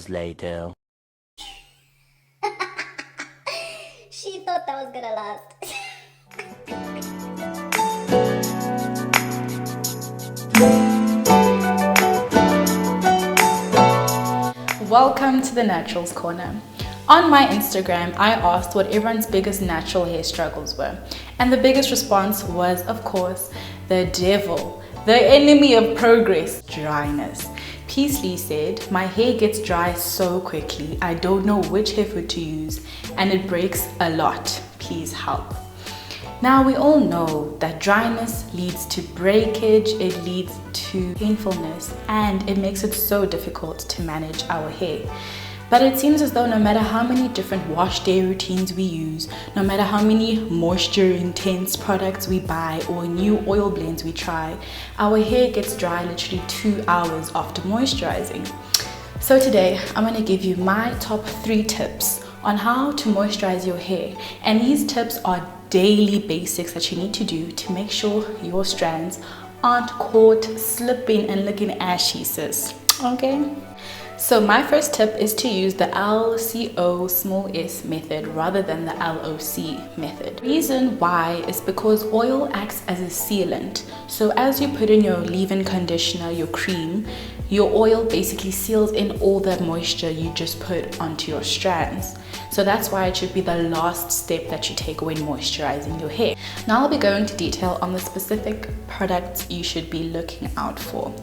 hours later. She thought that was gonna last. Welcome to the Naturals Corner. On my Instagram, I asked what everyone's biggest natural hair struggles were. And the biggest response was, of course, the devil, the enemy of progress, dryness. Peasley said, my hair gets dry so quickly, I don't know which hair food to use, and it breaks a lot. Please help. Now we all know that dryness leads to breakage, it leads to painfulness, and it makes it so difficult to manage our hair. But it seems as though no matter how many different wash day routines we use, no matter how many moisture intense products we buy or new oil blends we try, our hair gets dry literally 2 hours after moisturizing. So today I'm going to give you my top 3 tips on how to moisturize your hair, and these tips are daily basics that you need to do to make sure your strands aren't caught slipping and looking ashy, sis. Okay? So my first tip is to use the LCO small s method rather than the LOC method. The reason why is because oil acts as a sealant. So as you put in your leave-in conditioner, your cream, your oil basically seals in all that moisture you just put onto your strands. So that's why it should be the last step that you take when moisturizing your hair. Now I'll be going into detail on the specific products you should be looking out for.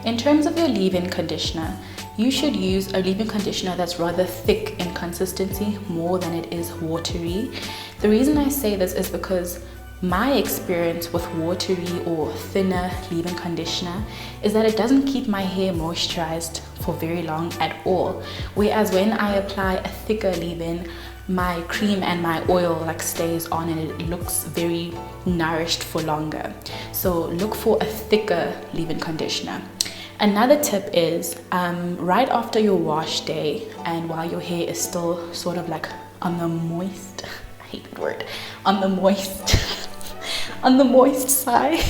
In terms of your leave-in conditioner, you should use a leave-in conditioner that's rather thick in consistency more than it is watery. The reason I say this is because my experience with watery or thinner leave-in conditioner is that it doesn't keep my hair moisturized for very long at all. Whereas when I apply a thicker leave-in, my cream and my oil like stays on and it looks very nourished for longer. So look for a thicker leave-in conditioner. Another tip is right after your wash day and while your hair is still sort of like on the moist, I hate that word, on the moist side.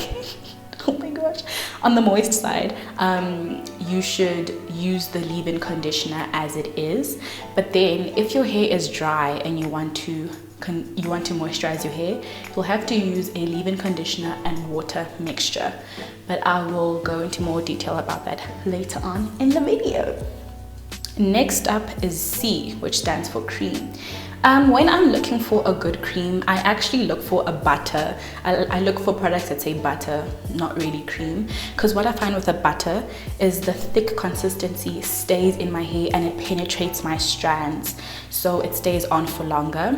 Oh my gosh, on the moist side, you should use the leave-in conditioner as it is. But then if your hair is dry and you want to moisturize your hair, you'll have to use a leave-in conditioner and water mixture. But I will go into more detail about that later on in the video. Next up is C, which stands for cream. When I'm looking for a good cream, I actually look for a butter. I look for products that say butter, not really cream, because what I find with a butter is the thick consistency stays in my hair and it penetrates my strands, so it stays on for longer.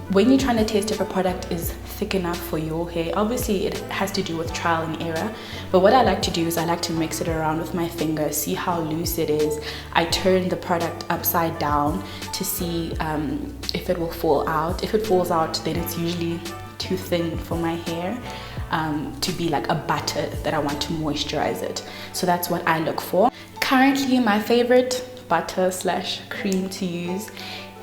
When you're trying to test if a product is thick enough for your hair, obviously it has to do with trial and error, but what I like to do is I like to mix it around with my finger, see how loose it is. I turn the product upside down to see if it will fall out. If it falls out, then it's usually too thin for my hair to be like a butter that I want to moisturize it. So that's what I look for. Currently my favorite butter slash cream to use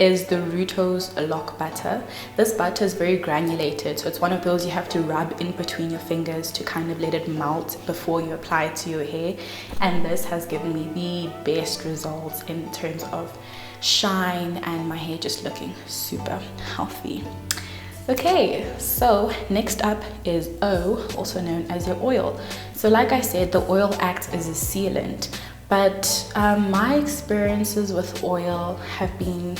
is the Ruto's Lock Butter. This butter is very granulated, so it's one of those you have to rub in between your fingers to kind of let it melt before you apply it to your hair. And this has given me the best results in terms of shine and my hair just looking super healthy. Okay, so next up is O, also known as your oil. So like I said, the oil acts as a sealant, but my experiences with oil have been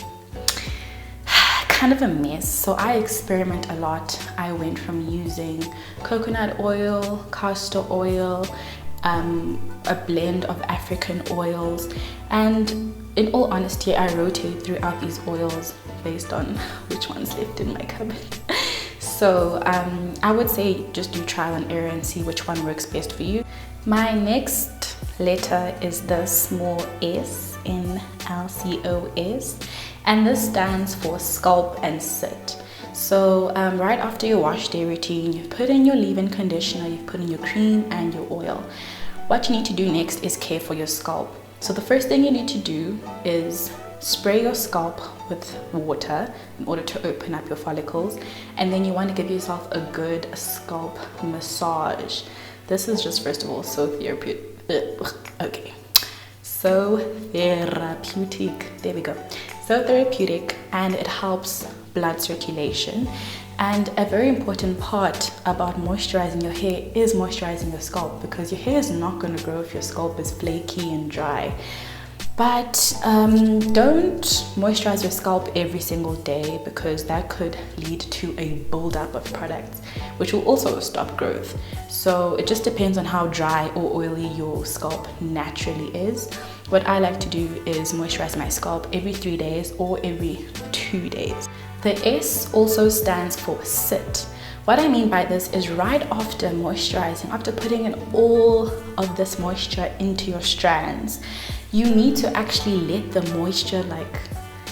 kind of a mess. So I experiment a lot. I went from using coconut oil, castor oil, a blend of African oils, and in all honesty I rotate throughout these oils based on which one's left in my cupboard. So I would say just do trial and error and see which one works best for you. My next letter is the small s in LCOS, and this stands for scalp and sit. So right after your wash day routine, you've put in your leave-in conditioner, you've put in your cream and your oil. What you need to do next is care for your scalp. So the first thing you need to do is spray your scalp with water in order to open up your follicles, and then you want to give yourself a good scalp massage. This is just, first of all, so therapeutic. Okay, so therapeutic. There we go. So therapeutic, and it helps blood circulation. And a very important part about moisturizing your hair is moisturizing your scalp, because your hair is not going to grow if your scalp is flaky and dry. But don't moisturize your scalp every single day, because that could lead to a buildup of products, which will also stop growth. So it just depends on how dry or oily your scalp naturally is. What I like to do is moisturize my scalp every 3 days or every 2 days. The S also stands for sit. What I mean by this is right after moisturizing, after putting in all of this moisture into your strands, you need to actually let the moisture,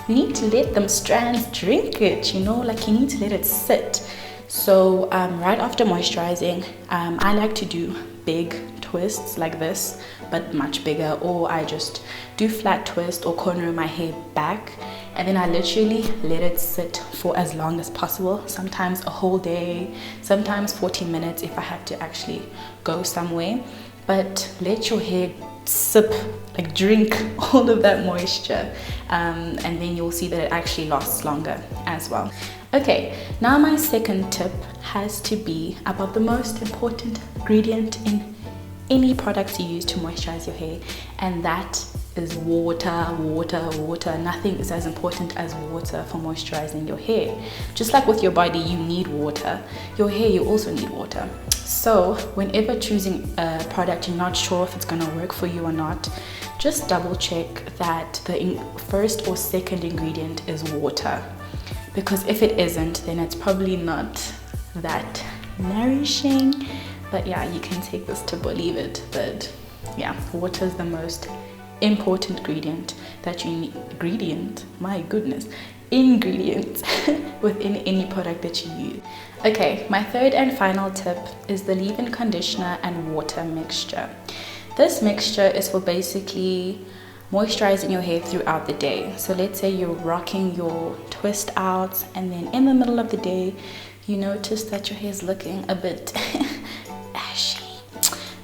you need to let them strands drink it, you need to let it sit. So right after moisturizing, I like to do big twists like this, but much bigger, or I just do flat twist or corner my hair back, and then I literally let it sit for as long as possible, sometimes a whole day, sometimes 40 minutes if I have to actually go somewhere. But let your hair sip, drink all of that moisture, and then you'll see that it actually lasts longer as well. Okay, now my second tip has to be about the most important ingredient in any products you use to moisturize your hair, and that is water. Nothing is as important as water for moisturizing your hair. Just like with your body, you need water. Your hair, you also need water. So whenever choosing a product you're not sure if it's going to work for you or not, just double check that the first or second ingredient is water, because if it isn't, then it's probably not that nourishing. But yeah, you can take this to believe it, but yeah, water is the most important ingredient that you need. Ingredient within any product that you use. Okay, my third and final tip is the leave-in conditioner and water mixture. This mixture is for basically moisturizing your hair throughout the day. So let's say you're rocking your twist outs, and then in the middle of the day you notice that your hair is looking a bit ashy.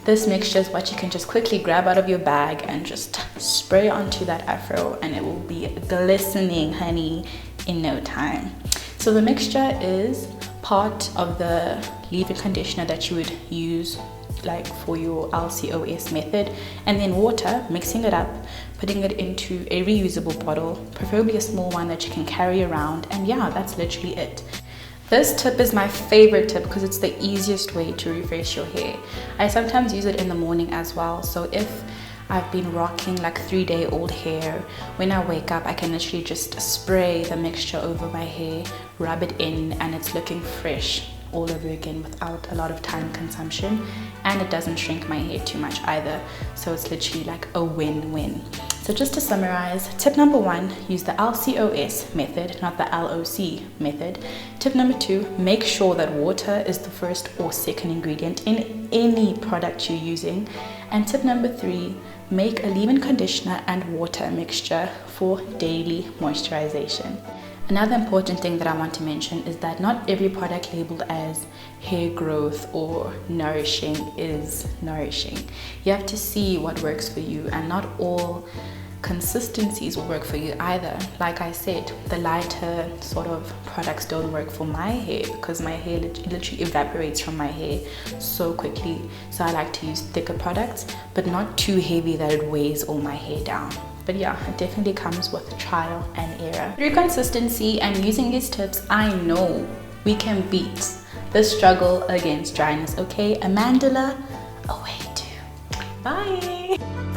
This mixture is what you can just quickly grab out of your bag and just spray onto that afro, and it will be glistening, honey, in no time. So the mixture is part of the leave-in conditioner that you would use for your LCOs method, and then water, mixing it up, putting it into a reusable bottle, preferably a small one that you can carry around, and yeah, that's literally it. This tip is my favorite tip because it's the easiest way to refresh your hair. I sometimes use it in the morning as well. So if I've been rocking 3-day-old hair, when I wake up I can literally just spray the mixture over my hair, rub it in, and it's looking fresh all over again without a lot of time consumption, and it doesn't shrink my hair too much either. So it's literally a win-win. So just to summarize, tip number 1, use the LCOs method, not the LOC method. Tip number 2, make sure that water is the first or second ingredient in any product you're using. And tip number 3, make a leave-in conditioner and water mixture for daily moisturization. Another important thing that I want to mention is that not every product labeled as hair growth or nourishing is nourishing. You have to see what works for you, and not all consistencies will work for you either. Like I said, the lighter sort of products don't work for my hair because my hair literally evaporates from my hair so quickly. So I like to use thicker products, but not too heavy that it weighs all my hair down. But yeah, it definitely comes with trial and error. Through consistency and using these tips, I know we can beat the struggle against dryness, okay? A mandala away too. Bye!